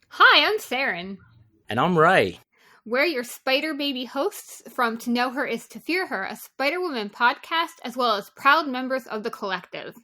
Hi, I'm Saren. And I'm Ray. We're your Spider Baby hosts from To Know Her Is to Fear Her, a Spider-Woman podcast, as well as proud members of the collective.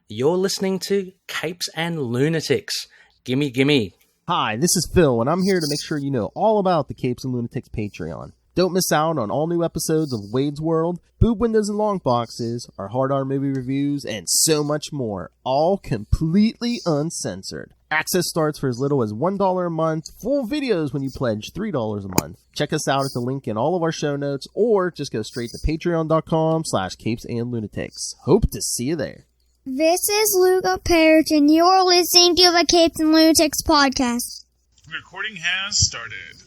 You're listening to Capes and Lunatics. Gimme, gimme. Hi, this is Phil, and I'm here to make sure you know all about the Capes and Lunatics Patreon. Don't miss out on all new episodes of Wade's World, Boob Windows and Long Boxes, our Hard R movie reviews, and so much more, all completely uncensored. Access starts for as little as $1 a month, full videos when you pledge $3 a month. Check us out at the link in all of our show notes, or just go straight to patreon.com/capesandlunatics. Hope to see you there. This is Luca Perich, and you're listening to the Capes and Lunatics podcast. Recording has started.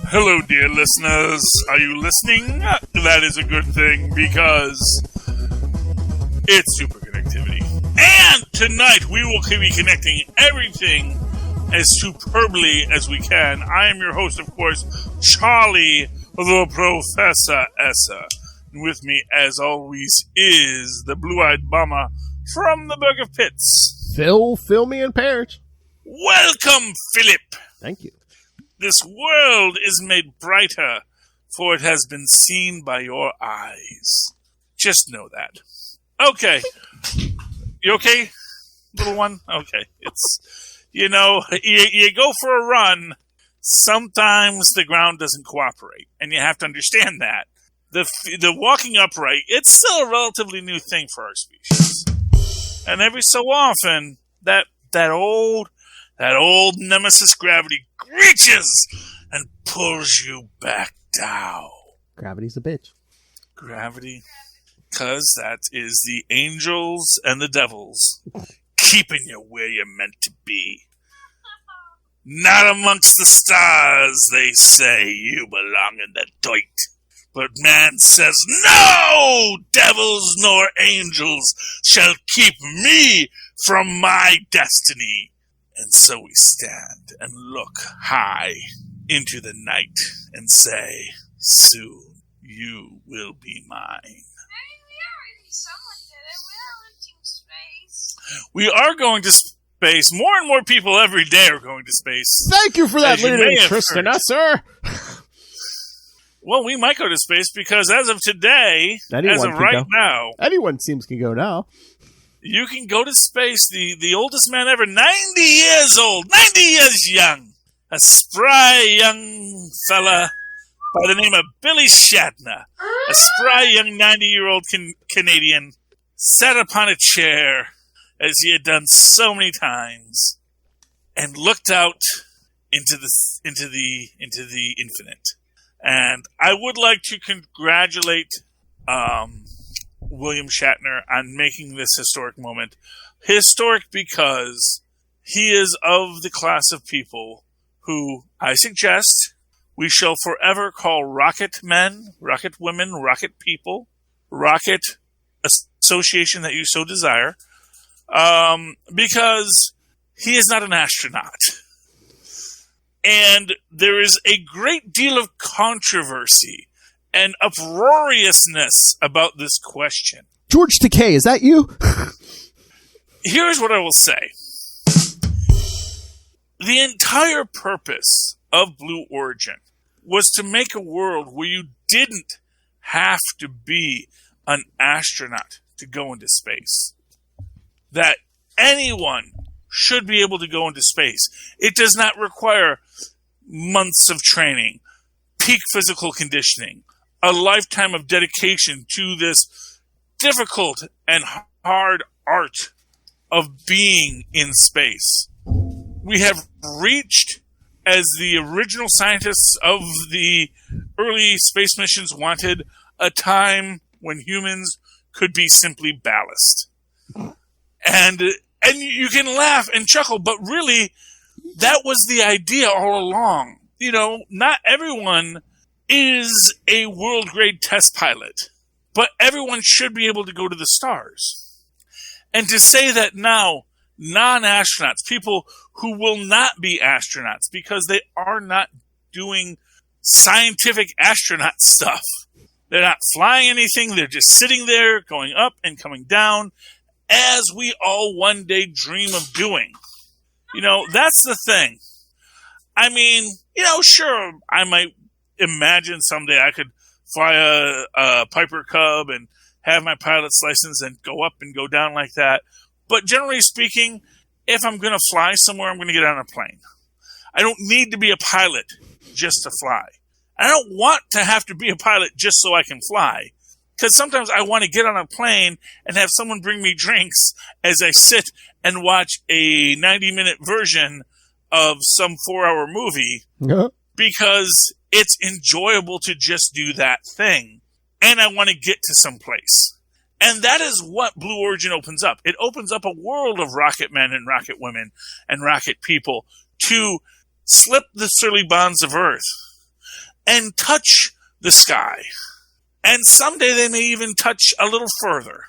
Hello, dear listeners. Are you listening? That is a good thing because it's Superconnectivity. And tonight we will be connecting everything as superbly as we can. I am your host, of course, Charlie the Professor Essa. And with me, as always, is the blue-eyed bomber from the Burg of Pits. Phil, me, and Perich. Welcome, Philip. Thank you. This world is made brighter, for it has been seen by your eyes. Just know that. Okay. You okay, little one? Okay. It's, you go for a run, sometimes the ground doesn't cooperate, and you have to understand that. The walking upright, it's still a relatively new thing for our species. And every so often, that old nemesis gravity reaches and pulls you back down. Gravity's a bitch. Gravity, because that is the angels and the devils keeping you where you're meant to be. Not amongst the stars, they say, you belong in the dirt. But man says, no! Devils nor angels shall keep me from my destiny. And so we stand and look high into the night and say, soon you will be mine. I mean, we already somewhat did it. We are reaching space. We are going to space. More and more people every day are going to space. Thank you for that As you leading may have interest in heard. us, sir. Well, we might go to space because as of today, Anyone as of can right go. now, Anyone seems to go now. you can go to space. The oldest man ever, 90 years old, 90 years young. A spry young fella by the name of Billy Shatner. A spry young 90-year-old Canadian sat upon a chair, as he had done so many times, and looked out into the infinite. And I would like to congratulate Willam Shatner on making this historic moment. Historic because he is of the class of people who, I suggest, we shall forever call rocket men, rocket women, rocket people, rocket association that you so desire, because he is not an astronaut. And there is a great deal of controversy and uproariousness about this question. George Takei, is that you? Here's what I will say. The entire purpose of Blue Origin was to make a world where you didn't have to be an astronaut to go into space. That anyone should be able to go into space. It does not require months of training, peak physical conditioning, a lifetime of dedication to this difficult and hard art of being in space. We have reached, as the original scientists of the early space missions wanted, a time when humans could be simply ballast. And you can laugh and chuckle, but really, that was the idea all along. Not everyone is a world-grade test pilot, but everyone should be able to go to the stars. And to say that now, non-astronauts, people who will not be astronauts because they are not doing scientific astronaut stuff, They're not flying anything. They're just sitting there, going up and coming down, as we all one day dream of doing. That's the thing. I mean, sure, I might imagine someday I could fly a Piper Cub and have my pilot's license and go up and go down like that. But generally speaking, if I'm going to fly somewhere, I'm going to get on a plane. I don't need to be a pilot just to fly. I don't want to have to be a pilot just so I can fly. Because sometimes I want to get on a plane and have someone bring me drinks as I sit and watch a 90-minute version of some 4-hour movie. Yeah. Because it's enjoyable to just do that thing. And I want to get to some place. And that is what Blue Origin opens up. It opens up a world of rocket men and rocket women and rocket people to slip the surly bonds of Earth and touch the sky. And someday they may even touch a little further.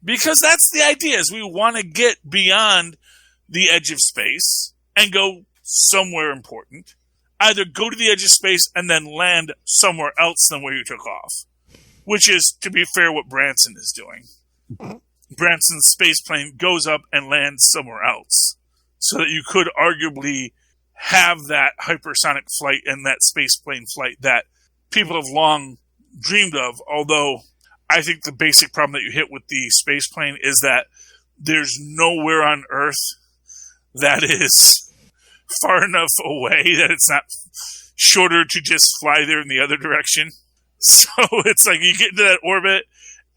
Because that's the idea, is we want to get beyond the edge of space and go somewhere important. Either go to the edge of space and then land somewhere else than where you took off. Which is, to be fair, what Branson is doing. Branson's space plane goes up and lands somewhere else. So that you could arguably have that hypersonic flight and that space plane flight that people have long dreamed of. Although, I think the basic problem that you hit with the space plane is that there's nowhere on Earth that is far enough away that it's not shorter to just fly there in the other direction. So it's like you get into that orbit,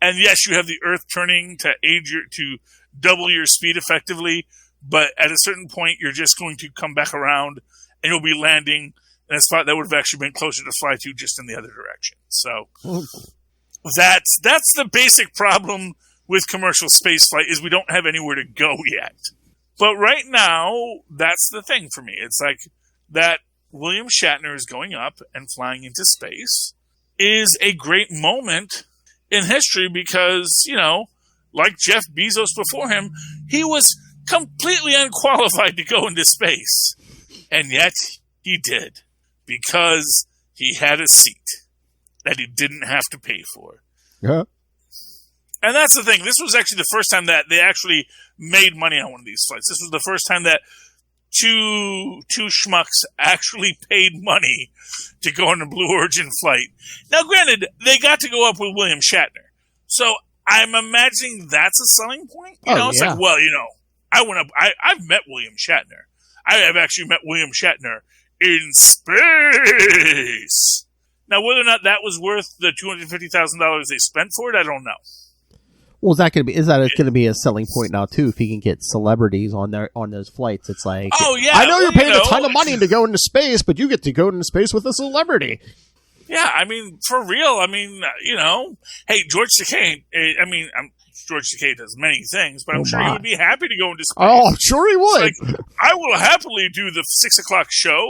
and yes, you have the Earth turning to double your speed effectively, but at a certain point, you're just going to come back around, and you'll be landing in a spot that would have actually been closer to fly to, just in the other direction. So that's the basic problem with commercial spaceflight, is we don't have anywhere to go yet. But right now, that's the thing for me. It's like that Willam Shatner is going up and flying into space is a great moment in history because, like Jeff Bezos before him, he was completely unqualified to go into space. And yet, he did. Because he had a seat that he didn't have to pay for. Yeah. And that's the thing. This was actually the first time that they actually made money on one of these flights. This was the first time that two schmucks actually paid money to go on a Blue Origin flight. Now, granted, they got to go up with Willam Shatner. So I'm imagining that's a selling point. It's like, well, I went up. I've met Willam Shatner. I have actually met Willam Shatner in space. Now, whether or not that was worth the $250,000 they spent for it, I don't know. Well, is that going to be a selling point now too? If he can get celebrities on those flights, it's like, oh yeah, I know you're paying a ton of money to go into space, but you get to go into space with a celebrity. Yeah, I mean, for real. I mean, hey, George Takei. George Takei does many things, but I'm sure he would be happy to go into space. Oh, I'm sure he would. Like, I will happily do the 6 o'clock show,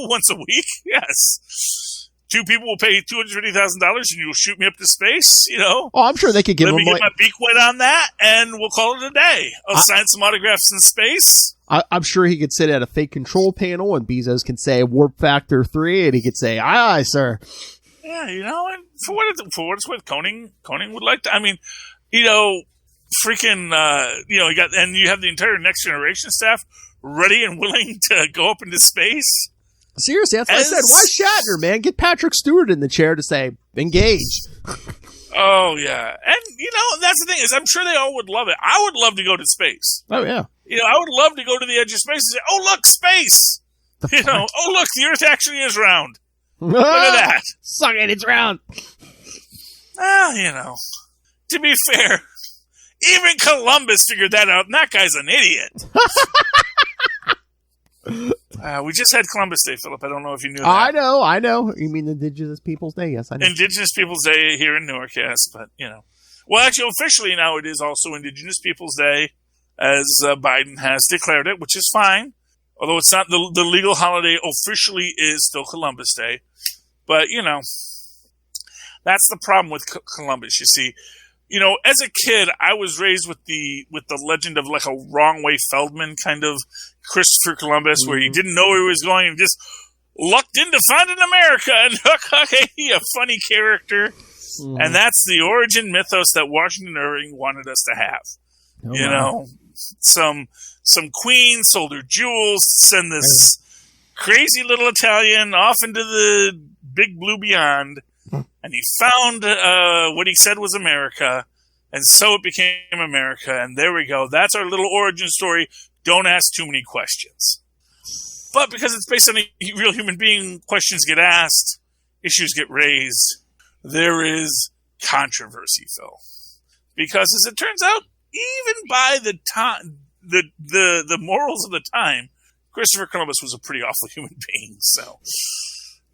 once a week. Yes. 2 people will pay $250,000 and you'll shoot me up to space, Oh, I'm sure they could give him. Let me get my beak wet on that, and we'll call it a day. I'll sign some autographs in space. I'm sure he could sit at a fake control panel, and Bezos can say Warp Factor 3, and he could say, "Aye, aye, sir." Yeah, and for what it's worth, Koenig would like to. I mean, freaking, you got, and you have the entire Next Generation staff ready and willing to go up into space. Seriously, that's what I said. Why Shatner, man? Get Patrick Stewart in the chair to say, engage. Oh, yeah. And, that's the thing is I'm sure they all would love it. I would love to go to space. Oh, yeah. I would love to go to the edge of space and say, oh, look, space. Oh, look, the Earth actually is round. Look at that. Suck it, it's round. To be fair, even Columbus figured that out, and that guy's an idiot. We just had Columbus Day, Philip. I don't know if you knew that. I know. You mean Indigenous Peoples Day? Yes, I know. Indigenous Peoples Day here in Newark, yes. But, Well, actually, officially now it is also Indigenous Peoples Day, as Biden has declared it, which is fine. Although it's not the legal holiday, officially is still Columbus Day. But, that's the problem with Columbus, you see. As a kid, I was raised with the legend of like a wrong way Feldman kind of Christopher Columbus, where he didn't know where he was going and just lucked into finding America, and hey, a funny character. Mm. And that's the origin mythos that Washington Irving wanted us to have. Oh, you know, some queen sold her jewels, send this crazy little Italian off into the big blue beyond, and he found what he said was America, and so it became America, and there we go. That's our little origin story. Don't ask too many questions. But because it's based on a real human being, questions get asked, issues get raised. There is controversy, Phil. Because as it turns out, even by the time, the morals of the time, Christopher Columbus was a pretty awful human being. So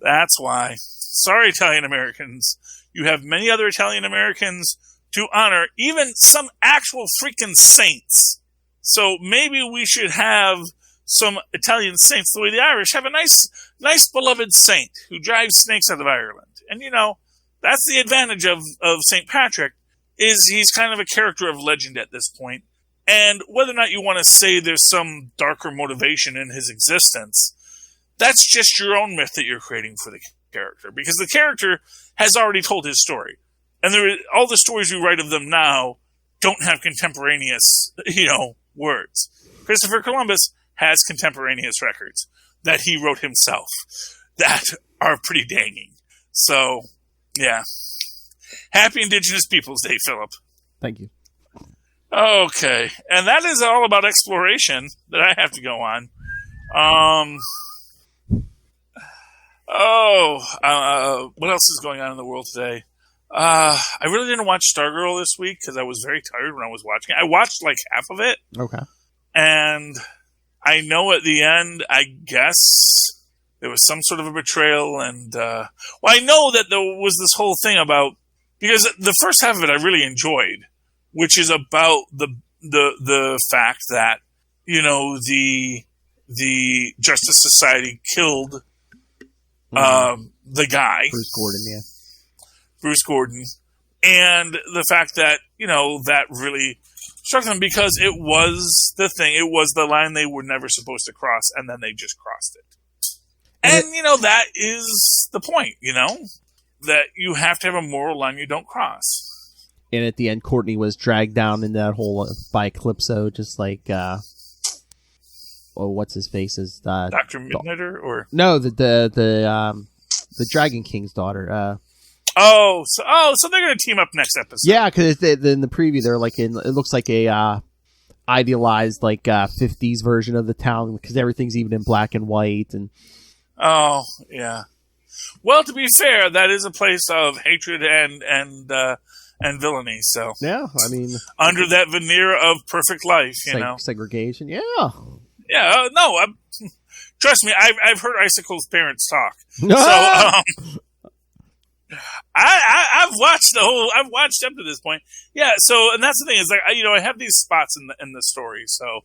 that's why. Sorry, Italian Americans. You have many other Italian Americans to honor, even some actual freaking saints. So maybe we should have some Italian saints, the way the Irish have a nice beloved saint who drives snakes out of Ireland. And, you know, that's the advantage of St. Patrick, is he's kind of a character of legend at this point. And whether or not you want to say there's some darker motivation in his existence, that's just your own myth that you're creating for the character. Because the character has already told his story. And all the stories we write of them now don't have contemporaneous, words. Christopher Columbus has contemporaneous records that he wrote himself that are pretty danging. So, yeah. Happy Indigenous Peoples Day, Philip. Thank you. Okay. And that is all about exploration that I have to go on. What else is going on in the world today? I really didn't watch Stargirl this week because I was very tired when I was watching it. I watched like half of it. Okay. And I know at the end, I guess, there was some sort of a betrayal. And, I know that there was this whole thing about, because the first half of it I really enjoyed, which is about the fact that, the Justice Society killed the guy. Bruce Gordon, yeah. Bruce Gordon. And the fact that, that really struck them because it was the thing. It was the line they were never supposed to cross, and then they just crossed it. And, that is the point, that you have to have a moral line you don't cross. And at the end, Courtney was dragged down in that hole by Calypso, just like, what's his face is Dr. Midnighter, or no, the Dragon King's daughter. So they're gonna team up next episode. Yeah, because in the preview they're like it looks like a idealized 50s version of the town because everything's even in black and white and. Oh yeah. Well, to be fair, that is a place of hatred and villainy. So yeah, I mean, under that veneer of perfect life, segregation. Yeah. Yeah. No. Trust me, I've heard Icicle's parents talk. So I've watched I've watched up to this point. Yeah. So, and that's the thing is I have these spots in the story. So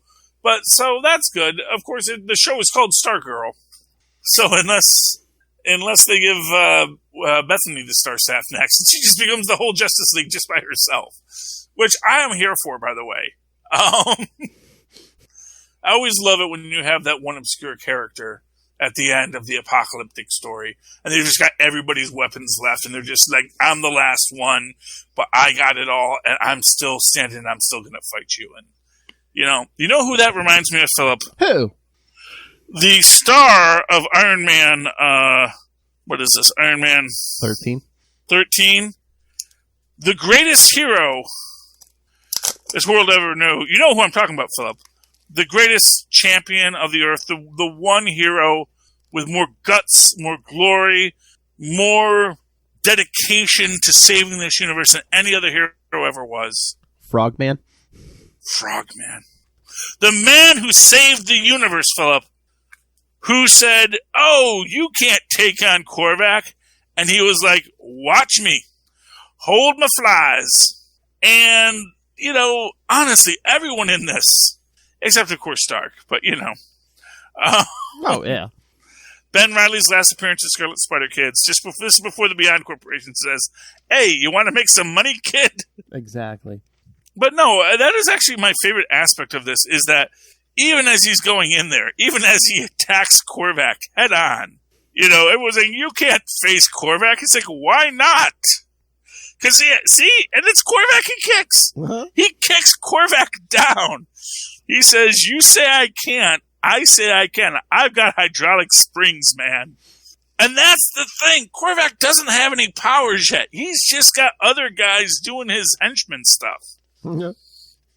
that's good. Of course, the show is called Stargirl. So unless they give Bethany the Star Staff next, she just becomes the whole Justice League just by herself, which I am here for, by the way. I always love it when you have that one obscure character at the end of the apocalyptic story, and they've just got everybody's weapons left, and they're just like, I'm the last one, but I got it all, and I'm still standing, I'm still going to fight you. And, you know who that reminds me of, Philip? Who? The star of Iron Man, what is this, Iron Man 13? 13. The greatest hero this world ever knew. You know who I'm talking about, Philip. The greatest champion of the earth, the one hero with more guts, more glory, more dedication to saving this universe than any other hero ever was. Frogman? Frogman. The man who saved the universe, Philip, who said, oh, you can't take on Korvac. And he was like, watch me. Hold my flies. And, honestly, everyone in this, except, of course, Stark, but, oh, yeah. Ben Reilly's last appearance at Scarlet Spider Kids, this is before the Beyond Corporation says, hey, you want to make some money, kid? Exactly. But no, that is actually my favorite aspect of this, is that even as he's going in there, even as he attacks Korvac head on, Everyone's like, you can't face Korvac. It's like, why not? Because, see, and it's Korvac he kicks. Uh-huh. He kicks Korvac down. He says, you say I can't. I say I can. I've got hydraulic springs, man. And that's the thing. Korvac doesn't have any powers yet. He's just got other guys doing his henchman stuff. Yeah.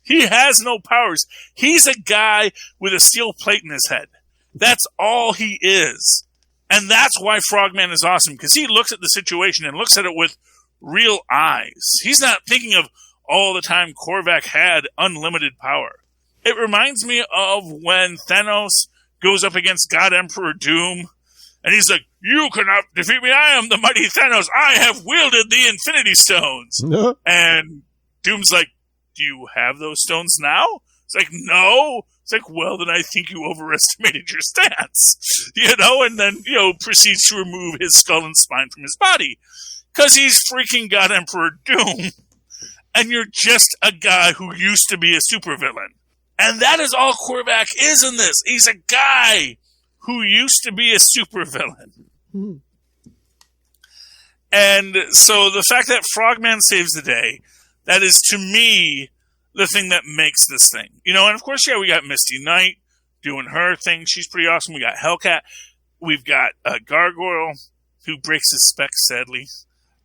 He has no powers. He's a guy with a steel plate in his head. That's all he is. And that's why Frogman is awesome, because he looks at the situation and looks at it with real eyes. He's not thinking of all the time Korvac had unlimited power. It reminds me of when Thanos goes up against God Emperor Doom, and he's like, you cannot defeat me. I am the mighty Thanos. I have wielded the Infinity Stones. No. And Doom's like, do you have those stones now? It's like, no. It's like, well, then I think you overestimated your stance. And then, proceeds to remove his skull and spine from his body. Because he's freaking God Emperor Doom. And you're just a guy who used to be a supervillain. And that is all Korvac is in this. He's a guy who used to be a supervillain. Mm-hmm. And so the fact that Frogman saves the day, that is, to me, the thing that makes this thing. And of course, we got Misty Knight doing her thing. She's pretty awesome. We got Hellcat. We've got Gargoyle, who breaks his specs, sadly.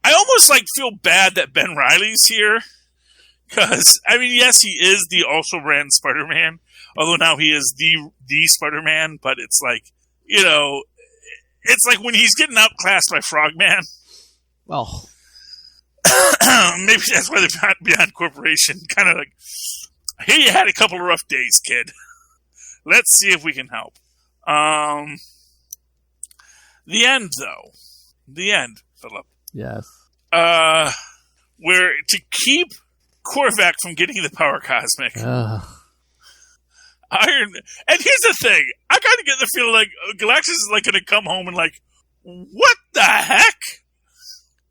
I almost, feel bad that Ben Reilly's here. Because, yes, he is the also-ran Spider-Man. Although now he is the Spider-Man. But it's it's like when he's getting outclassed by Frogman. Well, maybe that's why they're Beyond Corporation. Kind of like, hey, you had a couple of rough days, kid. Let's see if we can help. The end, though. The end, Philip. yes. Where to keep Korvac from getting the power cosmic. Iron. And here's the thing. I kind of get the feeling like Galactus is going to come home and what the heck?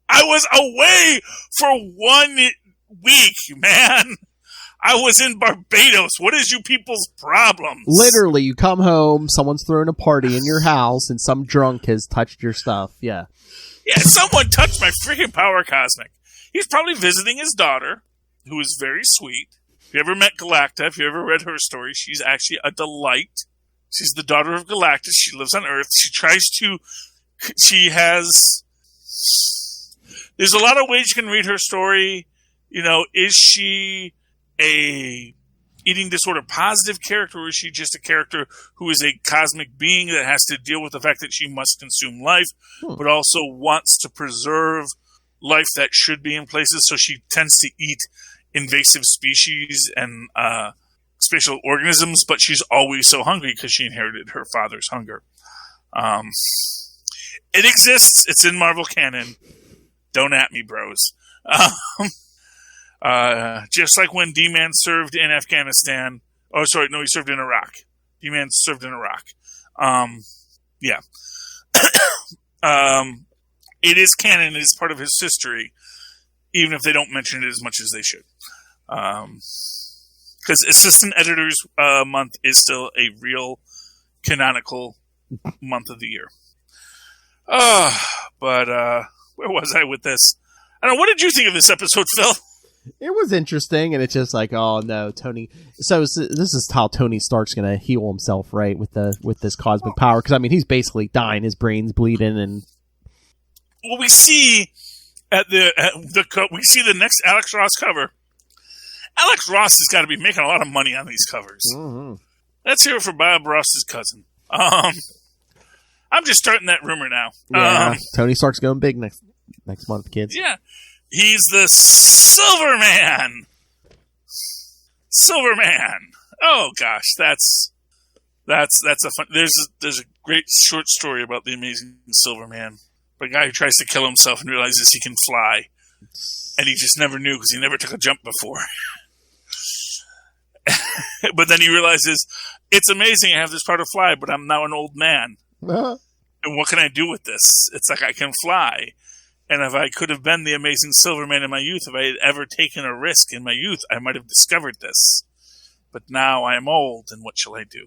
I was away for 1 week, man. I was in Barbados. What is you people's problems? Literally, you come home, someone's throwing a party in your house, and some drunk has touched your stuff. Yeah. Yeah, someone touched my freaking power cosmic. He's probably visiting his daughter, who is very sweet. If you ever met Galacta, if you ever read her story, she's actually a delight. She's the daughter of Galactus. She lives on Earth. There's a lot of ways you can read her story. Is she a eating disorder positive character, or is she just a character who is a cosmic being that has to deal with the fact that she must consume life, but also wants to preserve life that should be in places, so she tends to eat invasive species and spatial organisms, but she's always so hungry because she inherited her father's hunger. It exists. It's in Marvel canon. Don't at me, bros. Just like when D-Man served in Afghanistan. Oh, sorry, no, he served in Iraq. D-Man served in Iraq. Yeah. It is canon. It is part of his history, even if they don't mention it as much as they should. Because Assistant Editors Month is still a real canonical month of the year. But where was I with this? I don't know. What did you think of this episode, Phil? It was interesting, and it's just like, oh no, Tony. So this is how Tony Stark's gonna heal himself, right? With this cosmic power, because he's basically dying, his brain's bleeding, and well, we see we see the next Alex Ross cover. Alex Ross has got to be making a lot of money on these covers. Mm-hmm. Let's hear it for Bob Ross's cousin. I'm just starting that rumor now. Yeah, Tony Stark's going big next month, kids. Yeah, he's the Silverman. Oh gosh, that's a fun. There's a great short story about the Amazing Silverman. A guy who tries to kill himself and realizes he can fly, and he just never knew because he never took a jump before. But then he realizes it's amazing I have this power to fly, but I'm now an old man. Uh-huh. And what can I do with this? It's like I can fly. And if I could have been the Amazing Silverman in my youth, if I had ever taken a risk in my youth, I might have discovered this. But now I am old, and what shall I do?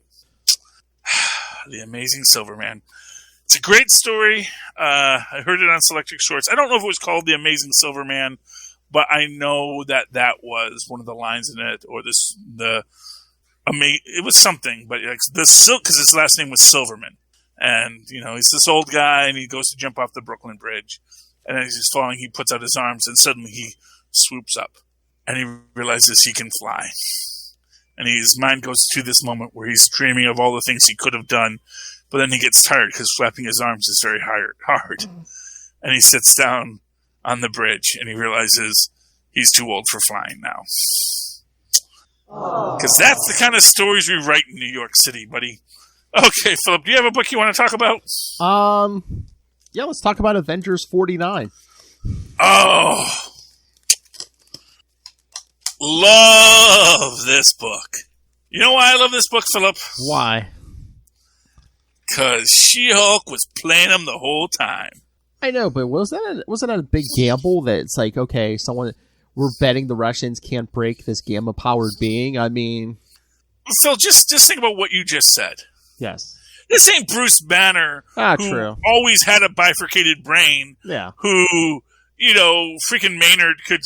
The Amazing Silverman. It's a great story. I heard it on Selectric Shorts. I don't know if it was called The Amazing Silver Man, but I know that was one of the lines in it, or it was something, but like because his last name was Silverman. And, he's this old guy, and he goes to jump off the Brooklyn Bridge. And as he's falling, he puts out his arms, and suddenly he swoops up. And he realizes he can fly. And his mind goes to this moment where he's dreaming of all the things he could have done, but then he gets tired because flapping his arms is very hard. And he sits down on the bridge, and he realizes he's too old for flying now. Because that's the kind of stories we write in New York City, buddy. Okay, Philip, do you have a book you want to talk about? Yeah, let's talk about Avengers 49. Oh, love this book. You know why I love this book, Philip? Why? Because She-Hulk was playing him the whole time. I know, but wasn't that a big gamble that it's like, okay, we're betting the Russians can't break this gamma-powered being? I mean... Phil, just think about what you just said. Yes. This ain't Bruce Banner, who true. always had a bifurcated brain. Yeah. Who, freaking Maynard could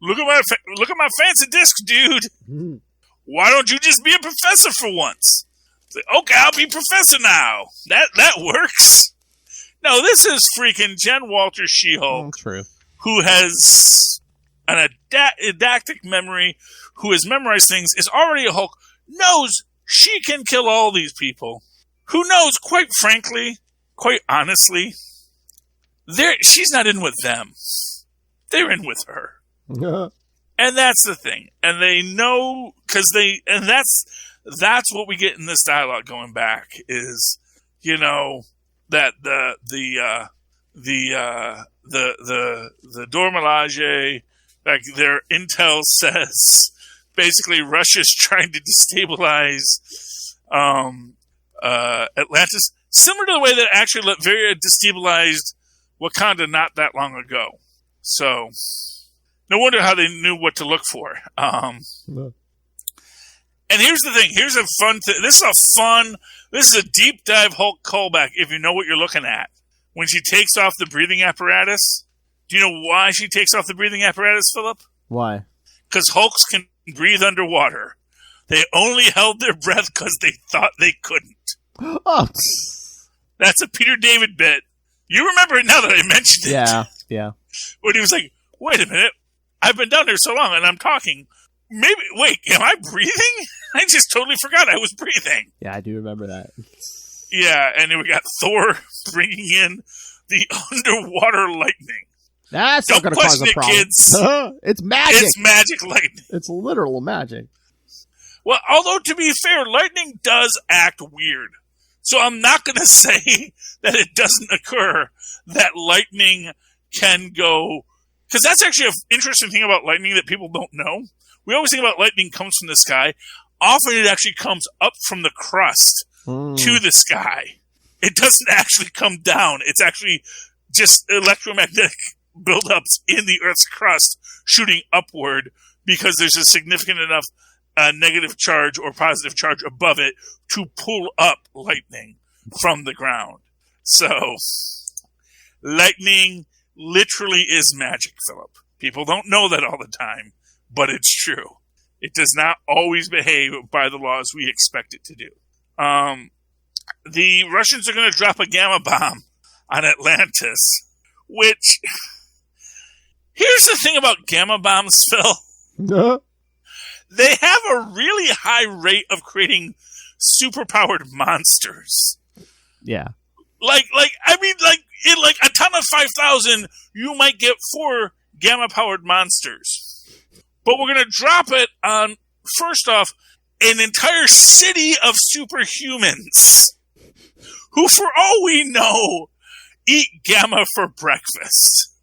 look at my fancy disc, dude. Mm-hmm. Why don't you just be a professor for once? Okay, I'll be professor now. That works. No, this is freaking Jen Walters She-Hulk, true. Who has an didactic memory, who has memorized things, is already a Hulk, knows she can kill all these people. Who knows, quite frankly, quite honestly, she's not in with them. They're in with her. And that's the thing. And they know, and that's what we get in this dialogue going back is, that the Dor Milaje, like their intel says, basically Russia's trying to destabilize Atlantis, similar to the way that actually Latveria destabilized Wakanda not that long ago. So, no wonder how they knew what to look for. And here's the thing. Here's a fun thing. This is a deep dive Hulk callback if you know what you're looking at. When she takes off the breathing apparatus. Do you know why she takes off the breathing apparatus, Philip? Why? Because Hulks can breathe underwater. They only held their breath because they thought they couldn't. Oh. That's a Peter David bit. You remember it now that I mentioned it. Yeah. When he was like, wait a minute. I've been down there so long and I'm talking. Wait, am I breathing? I just totally forgot I was breathing. Yeah, I do remember that. Yeah, and then we got Thor bringing in the underwater lightning. That's not going to cause a problem. Kids. It's magic. It's magic lightning. It's literal magic. Well, although to be fair, lightning does act weird. So I'm not going to say that it doesn't occur that lightning can go... Because that's actually an interesting thing about lightning that people don't know. We always think about lightning comes from the sky. Often it actually comes up from the crust to the sky. It doesn't actually come down. It's actually just electromagnetic buildups in the Earth's crust shooting upward because there's a significant enough negative charge or positive charge above it to pull up lightning from the ground. So, lightning literally is magic, Philip. People don't know that all the time, but it's true. It does not always behave by the laws we expect it to do. The Russians are going to drop a gamma bomb on Atlantis, which... Here's the thing about gamma bombs, Phil. They have a really high rate of creating superpowered monsters. Yeah. In a ton of 5,000, you might get 4 gamma-powered monsters. But we're going to drop it on, first off, an entire city of superhumans who, for all we know, eat gamma for breakfast.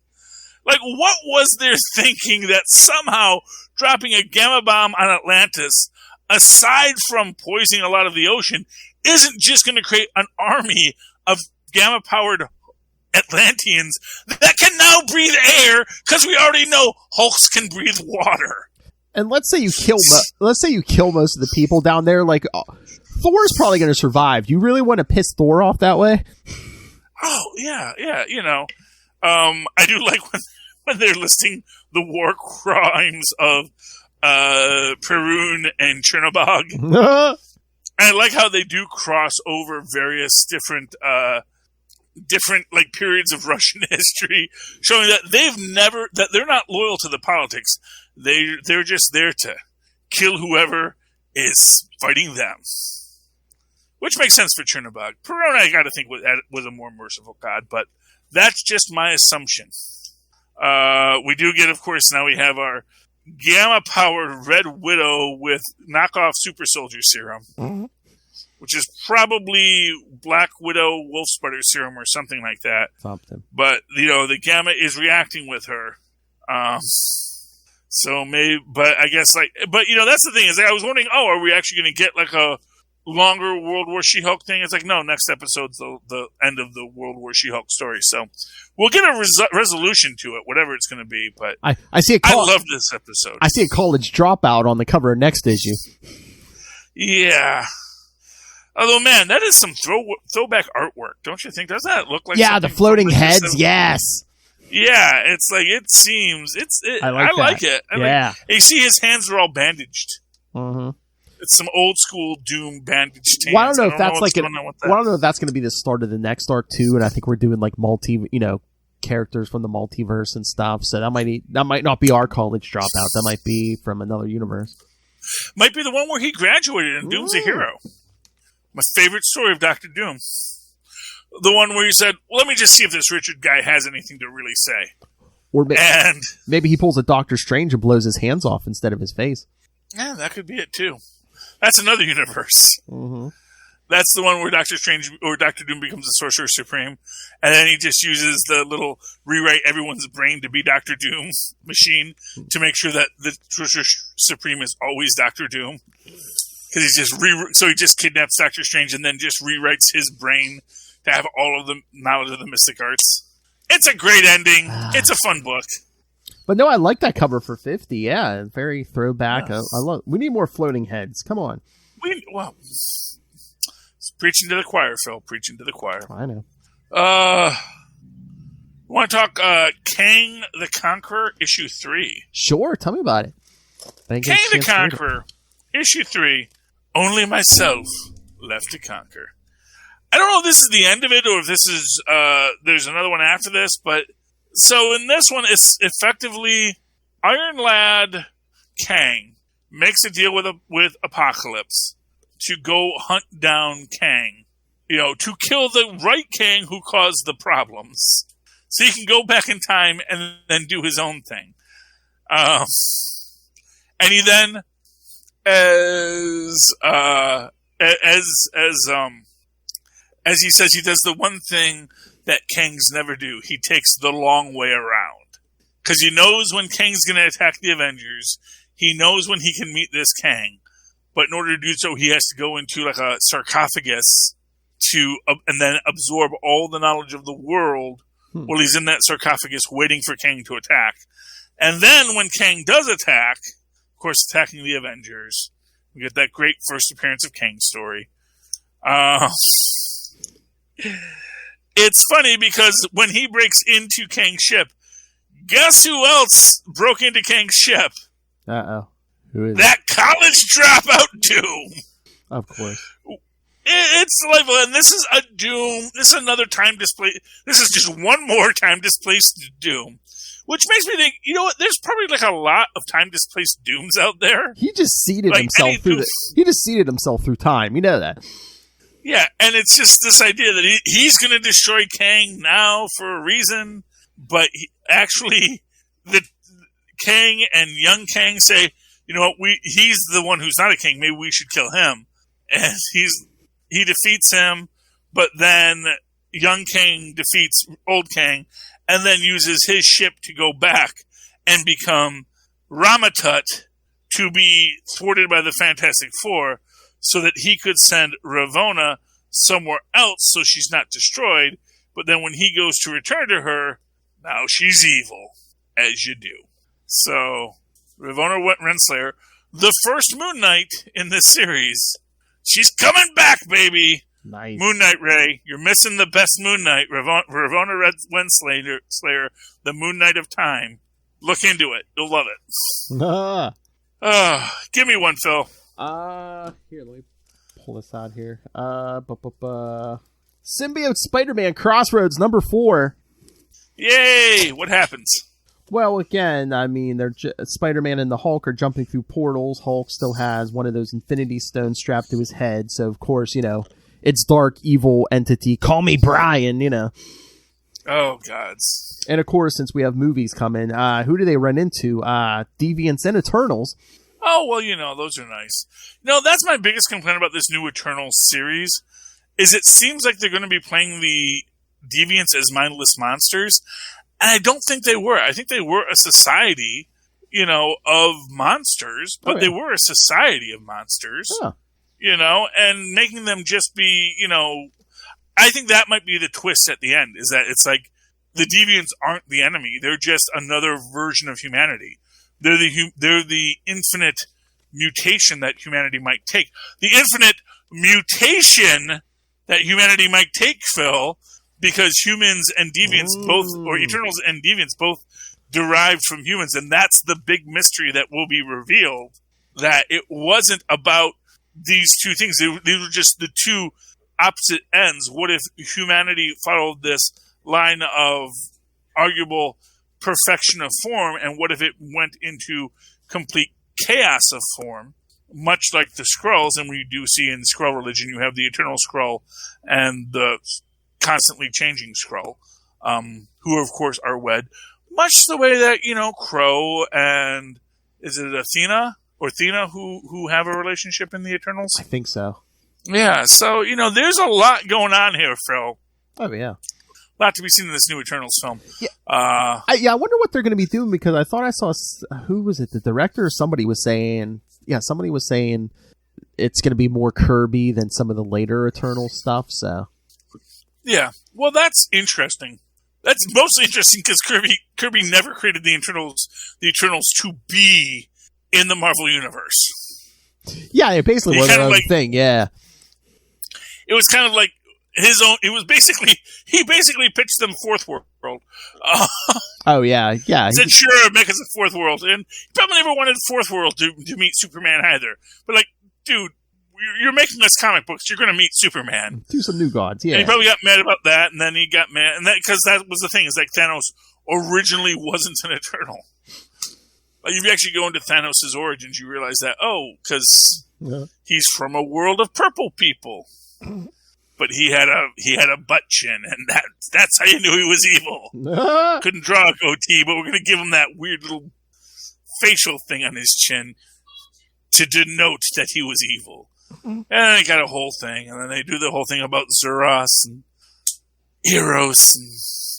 Like, what was their thinking that somehow dropping a gamma bomb on Atlantis, aside from poisoning a lot of the ocean, isn't just going to create an army of gamma-powered Atlanteans that can now breathe air because we already know Hulks can breathe water. And let's say you kill most of the people down there. Like Thor's probably going to survive. Do you really want to piss Thor off that way? Oh, yeah, I do like when they're listing the war crimes of Perun and Chernobog. I like how they do cross over various different like periods of Russian history, showing that they're not loyal to the politics. They're just there to kill whoever is fighting them. Which makes sense for Chernobog. Perun, I got to think, was a more merciful god, but that's just my assumption. We do get, of course, now we have our gamma-powered Red Widow with knockoff super soldier serum, which is probably Black Widow Wolf Spider serum or something like that. Something. But, the gamma is reacting with her. So maybe, but I guess, that's the thing, is I was wondering, are we actually going to get like a longer World War She-Hulk thing? It's like, no, next episode's the end of the World War She-Hulk story. So we'll get a resolution to it, whatever it's going to be. But I see I love this episode. I see a college dropout on the cover of next issue. Yeah. Although, man, that is some throwback artwork, don't you think? Doesn't that look like? Yeah, the floating heads. Yes. Yeah, it's like it seems. I like it. Yeah. You see, his hands are all bandaged. Mm-hmm. It's some old school Doom bandaged hands. Well, I don't know if that's like I don't know if that's going to be the start of the next arc too. And I think we're doing like characters from the multiverse and stuff. So that might not be our college dropout. That might be from another universe. Might be the one where he graduated and Doom's a hero. My favorite story of Dr. Doom. The one where he said, well, let me just see if this Richard guy has anything to really say. Or maybe he pulls a Doctor Strange and blows his hands off instead of his face. Yeah, that could be it too. That's another universe. Mm-hmm. That's the one where Doctor Strange or Dr. Doom becomes the Sorcerer Supreme, and then he just uses the little rewrite everyone's brain to be Dr. Doom machine to make sure that the Sorcerer Supreme is always Dr. Doom. Because he just kidnaps Doctor Strange and then just rewrites his brain to have all of the knowledge of the mystic arts. It's a great ending. It's a fun book. But no, I like that cover for 50. Yeah, very throwback. Yes. I love. We need more floating heads. Come on. It's preaching to the choir, Phil. Preaching to the choir. I know. Want to talk Kang the Conqueror, issue 3? Sure. Tell me about it. Kang the Conqueror, issue 3. Only myself left to conquer. I don't know if this is the end of it or if this is there's another one after this, but so in this one, it's effectively Iron Lad Kang makes a deal with Apocalypse to go hunt down Kang, to kill the right Kang who caused the problems, so he can go back in time and then do his own thing. And he then, as he says, he does the one thing that Kangs never do. He takes the long way around. Because he knows when Kang's going to attack the Avengers. He knows when he can meet this Kang. But in order to do so, he has to go into like a sarcophagus and then absorb all the knowledge of the world while he's in that sarcophagus waiting for Kang to attack. And then when Kang does attack, of course, attacking the Avengers, we get that great first appearance of Kang story. It's funny because when he breaks into Kang's ship, guess who else broke into Kang's ship? Uh-oh. Who is that college dropout Doom. Of course. It's like, and this is a Doom. This is another time displaced. This is just one more time displaced Doom. Which makes me think, you know what? There's probably like a lot of time displaced Dooms out there. He just seeded himself through He just seeded himself through time. You know that. Yeah, and it's just this idea that he's going to destroy Kang now for a reason, but actually, the Kang and young Kang say, you know what? He's the one who's not a king. Maybe we should kill him. And he defeats him, but then young Kang defeats old Kang, and then uses his ship to go back and become Ramatut to be thwarted by the Fantastic Four so that he could send Ravonna somewhere else so she's not destroyed. But then when he goes to return to her, now she's evil, as you do. So, Ravonna Renslayer, the first Moon Knight in this series, she's coming back, baby! Nice. Moon Knight, Ray. You're missing the best Moon Knight. Ravonna Renslayer, the Moon Knight of Time. Look into it. You'll love it. Give me one, Phil. Here, let me pull this out here. Symbiote Spider-Man Crossroads number 4. Yay! What happens? Well, again, I mean, Spider-Man and the Hulk are jumping through portals. Hulk still has one of those Infinity Stones strapped to his head, so of course, it's dark, evil entity. Call me Brian, Oh, gods. And of course, since we have movies coming, who do they run into? Deviants and Eternals. Oh, well, those are nice. That's my biggest complaint about this new Eternals series, is it seems like they're going to be playing the Deviants as mindless monsters, and I don't think they were. I think they were a society, of monsters, but they were a society of monsters, and making them just be, I think that might be the twist at the end, is that it's like the Deviants aren't the enemy. They're just another version of humanity. They're the infinite mutation that humanity might take. The infinite mutation that humanity might take, Phil, because humans and deviants both, or Eternals and deviants both derived from humans. And that's the big mystery that will be revealed, that it wasn't about these two things. They were just the two opposite ends. What if humanity followed this line of arguable perfection of form, and what if it went into complete chaos of form, much like the Skrulls? And we do see in Skrull religion, you have the eternal Skrull and the constantly changing Skrull, who of course are wed, much the way that Crow and is it Athena who have a relationship in the Eternals? I think so. Yeah, so there's a lot going on here, Phil. Oh yeah. A lot to be seen in this new Eternals film. Yeah, I wonder what they're going to be doing, because I thought I saw, who was it, the director or somebody was saying it's going to be more Kirby than some of the later Eternal stuff, so. Yeah, well, that's interesting. That's mostly interesting because Kirby never created the Eternals to be in the Marvel Universe. Yeah, it basically was another thing, yeah. It was kind of like his own. It was he basically pitched them Fourth World. Oh yeah. He said, "Sure, make us a Fourth World," and he probably never wanted Fourth World to meet Superman either. But dude, you're making us comic books. You're going to meet Superman. Do some new gods, yeah. And he probably got mad about that, and then he got mad, and that because that was the thing, is Thanos originally wasn't an Eternal. If you actually go into Thanos' origins, you realize that because he's from a world of purple people. But he had a butt chin, and that's how you knew he was evil. Couldn't draw a goatee, but we're going to give him that weird little facial thing on his chin to denote that he was evil. And then they got a whole thing, and then they do the whole thing about Zuros and Eros and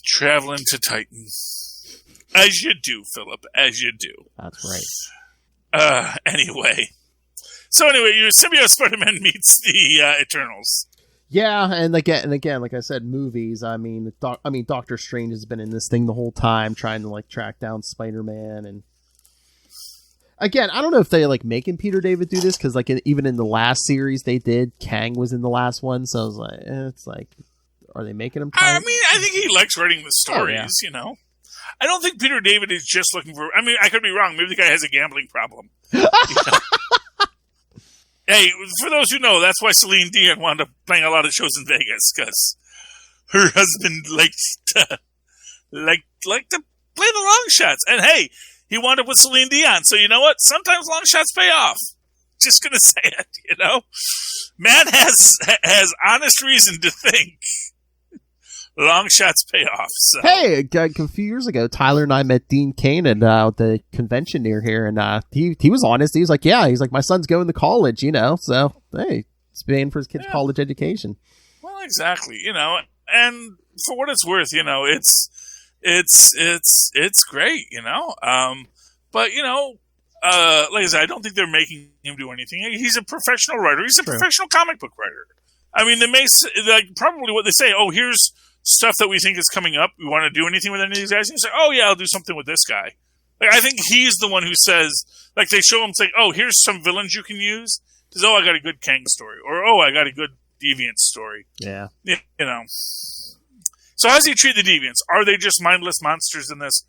traveling to Titan. As you do, Philip, as you do. That's right. Anyway, your Symbiote Spider-Man meets the Eternals. Yeah, and again, like I said, movies. I mean, Doctor Strange has been in this thing the whole time, trying to track down Spider-Man. And again, I don't know if they making Peter David do this, because even in the last series they did, Kang was in the last one, so I was like, are they making him? I think he likes writing the stories. Oh, yeah. I don't think Peter David is just looking for. I mean, I could be wrong. Maybe the guy has a gambling problem. Hey, for those who know, that's why Celine Dion wound up playing a lot of shows in Vegas, because her husband liked to play the long shots. And hey, he wound up with Celine Dion, so you know what? Sometimes long shots pay off. Just gonna say it, Man has honest reason to think long shots pay off. So. Hey, a few years ago, Tyler and I met Dean Cain at the convention near here, and he was honest. He was like, "Yeah, my son's going to college, so hey, he's paying for his kid's college education." Well, exactly, and for what it's worth, it's great, but like I said, I don't think they're making him do anything. He's a professional writer. He's a professional comic book writer. I mean, they may probably what they say. Oh, here's stuff that we think is coming up. We want to do anything with any of these guys? And you say, oh yeah, I'll do something with this guy. I think he's the one who says, they show him, oh, here's some villains you can use. He says, oh, I got a good Kang story, or oh, I got a good deviant story. Yeah. You know. So how does he treat the deviants? Are they just mindless monsters in this,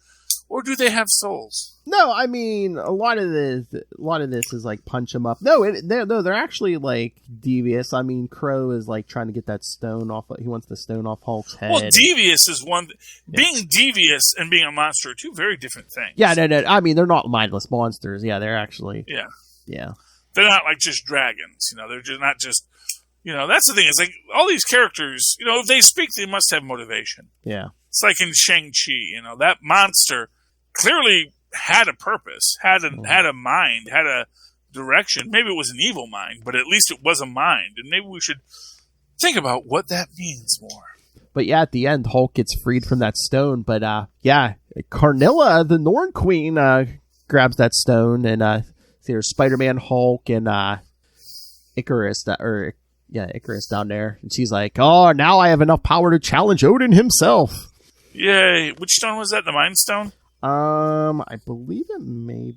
or do they have souls? No, I mean a lot of this is like punch them up. No, they're actually like devious. I mean, Crow is like trying to get that stone off. He wants the stone off Hulk's head. Well, devious is one. Being devious and being a monster are two very different things. Yeah, no. I mean, they're not mindless monsters. Yeah, they're actually. Yeah. They're not like just dragons. They're just not just. That's the thing. It's like all these characters. If they speak, they must have motivation. Yeah. It's like in Shang-Chi. That monster clearly had a purpose, had a mind, had a direction. Maybe it was an evil mind, but at least it was a mind. And maybe we should think about what that means more. But yeah, at the end, Hulk gets freed from that stone. But Carnilla, the Norn Queen, grabs that stone, and there's Spider-Man, Hulk, and Icarus. Icarus down there, and she's like, "Oh, now I have enough power to challenge Odin himself." Yay! Which stone was that? The Mind Stone? I believe it may.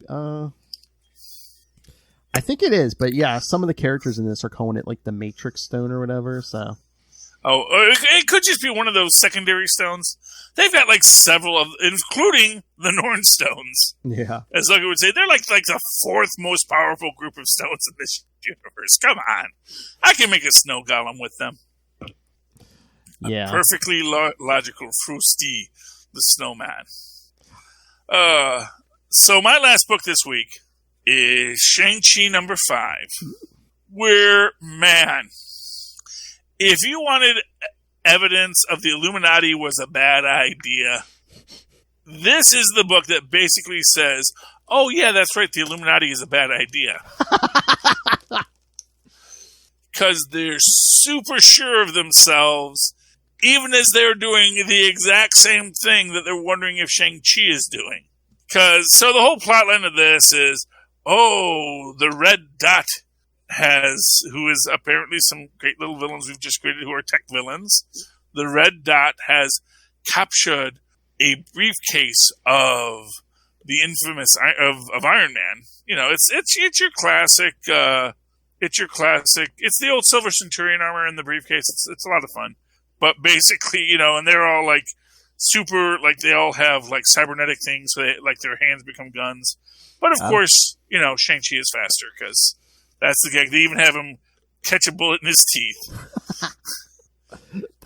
I think it is, but yeah, some of the characters in this are calling it like the Matrix Stone or whatever. So. Oh, it could just be one of those secondary stones. They've got like several of, including the Norn stones. Yeah, as Logan would say, they're like the fourth most powerful group of stones in this universe. Come on, I can make a snow golem with them. Yeah, perfectly logical, Frosty, the snowman. So my last book this week is Shang-Chi number 5, where, man, if you wanted evidence of the Illuminati was a bad idea, this is the book that basically says, oh yeah, that's right, the Illuminati is a bad idea. Because they're super sure of themselves, even as they're doing the exact same thing that they're wondering if Shang-Chi is doing. So the whole plotline of this is, the Red Dot who is apparently some great little villains we've just created who are tech villains. The Red Dot has captured a briefcase of the infamous of Iron Man. It's your classic. It's the old Silver Centurion armor in the briefcase. It's a lot of fun. But basically, and they're all like super, like they all have like cybernetic things, so like their hands become guns. But of course, Shang-Chi is faster because that's the gag. They even have him catch a bullet in his teeth.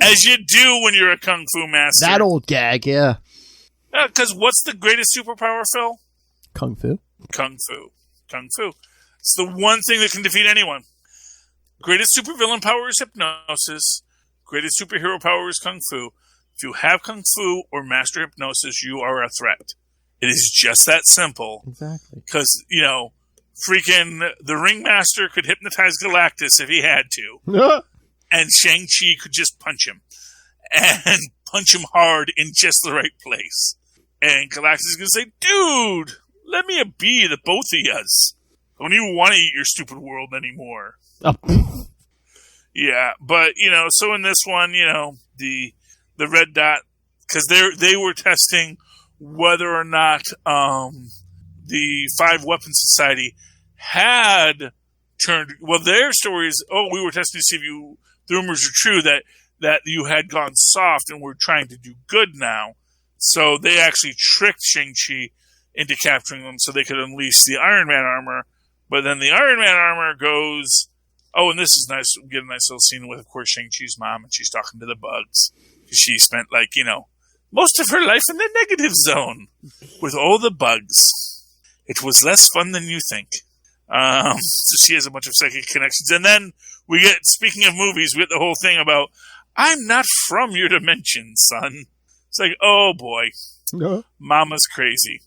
As you do when you're a Kung Fu master. That old gag, yeah. Because what's the greatest superpower, Phil? Kung Fu. Kung Fu. Kung Fu. It's the one thing that can defeat anyone. Greatest supervillain power is hypnosis. Greatest superhero power is Kung Fu. If you have Kung Fu or master hypnosis, you are a threat. It is just that simple. Exactly. Because, freaking the Ringmaster could hypnotize Galactus if he had to. And Shang-Chi could just punch him. And punch him hard in just the right place. And Galactus is going to say, dude, let me be the both of yous. I don't even want to eat your stupid world anymore. Yeah, but, so in this one, the Red Dot, because they were testing whether or not the 5 Weapon Society had turned... Well, their story is, we were testing to see if the rumors are true that you had gone soft and were trying to do good now. So they actually tricked Shang-Chi into capturing them so they could unleash the Iron Man armor. But then the Iron Man armor goes... Oh, and this is nice. We get a nice little scene with, of course, Shang-Chi's mom, and she's talking to the bugs. She spent, most of her life in the negative zone with all the bugs. It was less fun than you think. So she has a bunch of psychic connections. And then we get, speaking of movies, we get the whole thing about, I'm not from your dimension, son. It's like, oh boy. No. Mama's crazy.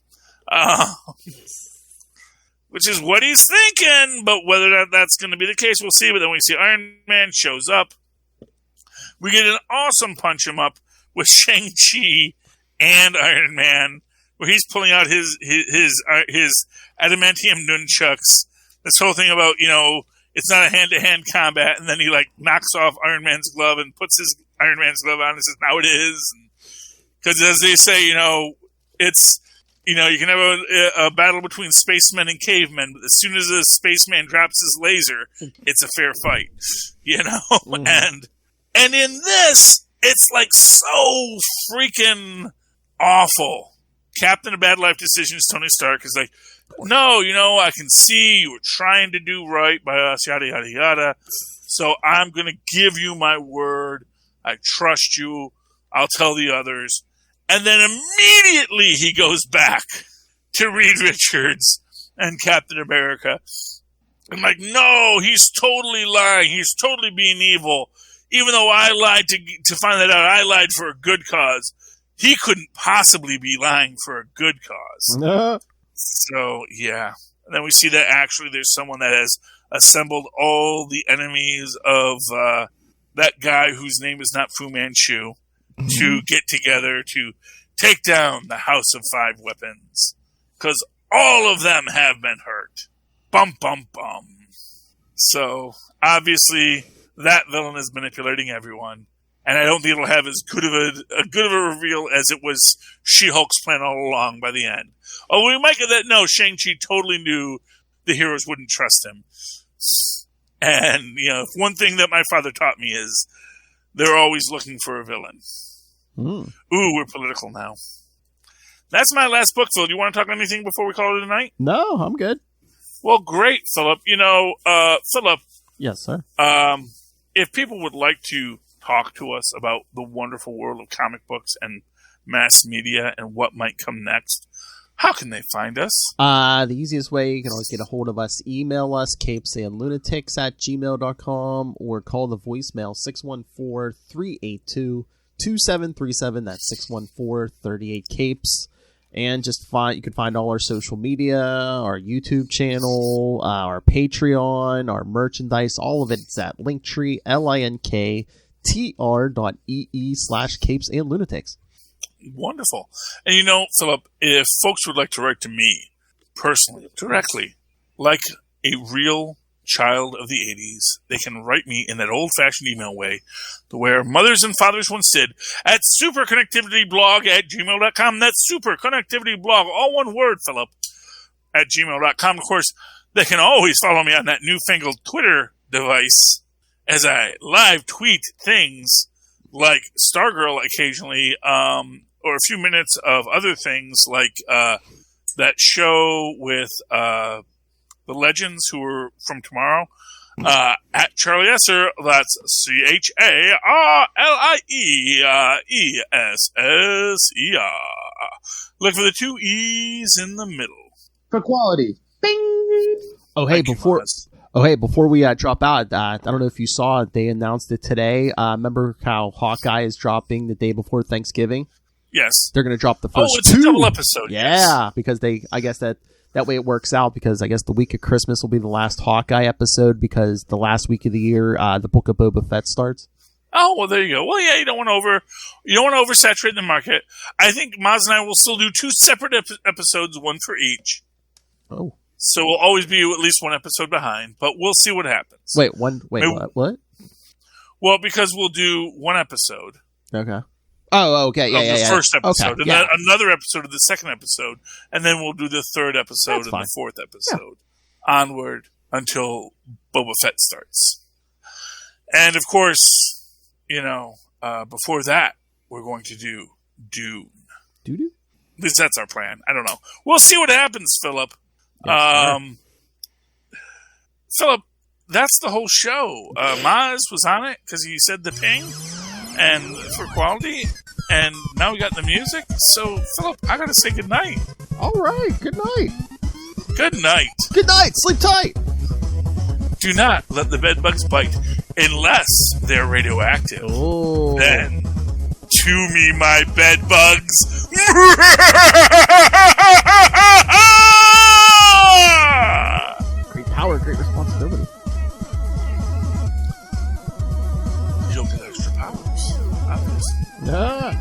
Which is what he's thinking, but whether or not that's going to be the case, we'll see. But then we see Iron Man shows up. We get an awesome punch him up with Shang-Chi and Iron Man, where he's pulling out his adamantium nunchucks. This whole thing about, it's not a hand-to-hand combat, and then he knocks off Iron Man's glove and puts his Iron Man's glove on and says, now it is. Because as they say, it's You know, you can have a battle between spacemen and cavemen, but as soon as a spaceman drops his laser, it's a fair fight. You know? And in this, it's like so freaking awful. Captain of Bad Life Decisions, Tony Stark, is like, no, you know, I can see you were trying to do right by us, yada, yada, yada. So I'm going to give you my word. I trust you. I'll tell the others. And then immediately he goes back to Reed Richards and Captain America. I'm like, no, he's totally lying. He's totally being evil. Even though I lied to find that out, I lied for a good cause. He couldn't possibly be lying for a good cause. So, yeah. And then we see that actually there's someone that has assembled all the enemies of that guy whose name is not Fu Manchu to get together to take down the House of Five Weapons. Because all of them have been hurt. Bum, bum, bum. So, obviously, that villain is manipulating everyone. And I don't think it'll have as good of a reveal as it was She-Hulk's plan all along by the end. Oh, we might get that. No, Shang-Chi totally knew the heroes wouldn't trust him. And, you know, one thing that my father taught me is they're always looking for a villain. Ooh, we're political now. That's my last book, Phil. Do you want to talk anything before we call it a night? No, I'm good. Well, great, Philip. You know, Philip. Yes, sir. If people would like to talk to us about the wonderful world of comic books and mass media and what might come next, how can they find us? The easiest way, you can always get a hold of us. Email us, capesandlunatics@gmail.com, or call the voicemail 614-382-2737. That's 614-38-CAPES. And just you can find all our social media, our YouTube channel, our Patreon, our merchandise, all of it. It's at Linktree, linktr.ee/capesandlunatics. Wonderful. And you know, Philip, if folks would like to write to me personally, directly, like a real child of the 80s, they can write me in that old-fashioned email way, the way mothers and fathers once did, at superconnectivityblog@gmail.com. That's superconnectivityblog, all one word, Philip, at gmail.com. Of course, they can always follow me on that newfangled Twitter device as I live tweet things like Stargirl occasionally, or a few minutes of other things like that show with the Legends who are from tomorrow, at Charlie Esser. That's CharlieEsser. Look for the two E's in the middle. For quality. Bing! Oh, hey, before we drop out, I don't know if you saw it, they announced it today. Remember how Hawkeye is dropping the day before Thanksgiving? Yes. They're going to drop the first it's a double episode. Yeah, yes. Because I guess that way it works out, because I guess the week of Christmas will be the last Hawkeye episode, because the last week of the year, the Book of Boba Fett starts. Oh, well, there you go. Well, yeah, you don't want to oversaturate the market. I think Maz and I will still do two separate episodes, one for each. Oh. So we'll always be at least one episode behind, but we'll see what happens. Wait, what? Well, because we'll do one episode. Okay. Oh, okay. Yeah, the first episode, okay, and then another episode of the second episode, and then we'll do the third episode and the fourth episode. Yeah. Onward until Boba Fett starts. And of course, you know, before that, we're going to do Dune. Doo-doo? At least that's our plan. I don't know. We'll see what happens, Philip. Yes, Philip, that's the whole show. Maz was on it because he said the ping and for quality, and now we got the music. So, Philip, I gotta say goodnight. All right, good night. Good night. Good night. Sleep tight. Do not let the bedbugs bite unless they're radioactive. Oh. Then, to me, my bedbugs. Great power, great responsibility. You don't get extra powers, obviously. Yeah.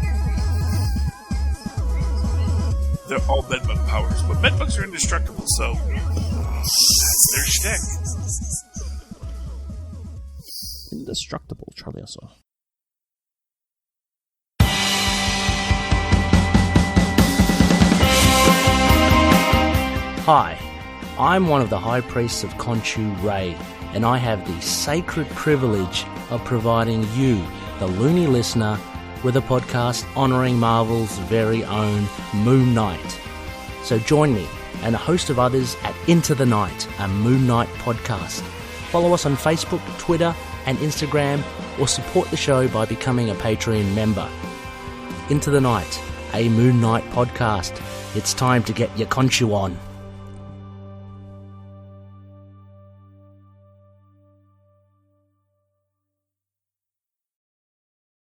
They're all bedbug powers, but bedbugs are indestructible, so that's their shtick. Indestructible, Charlie Esser. Hi, I'm one of the High Priests of Khonshu Ray, and I have the sacred privilege of providing you, the loony listener, with a podcast honouring Marvel's very own Moon Knight. So join me and a host of others at Into the Night, a Moon Knight podcast. Follow us on Facebook, Twitter and Instagram, or support the show by becoming a Patreon member. Into the Night, a Moon Knight podcast. It's time to get your Khonshu on.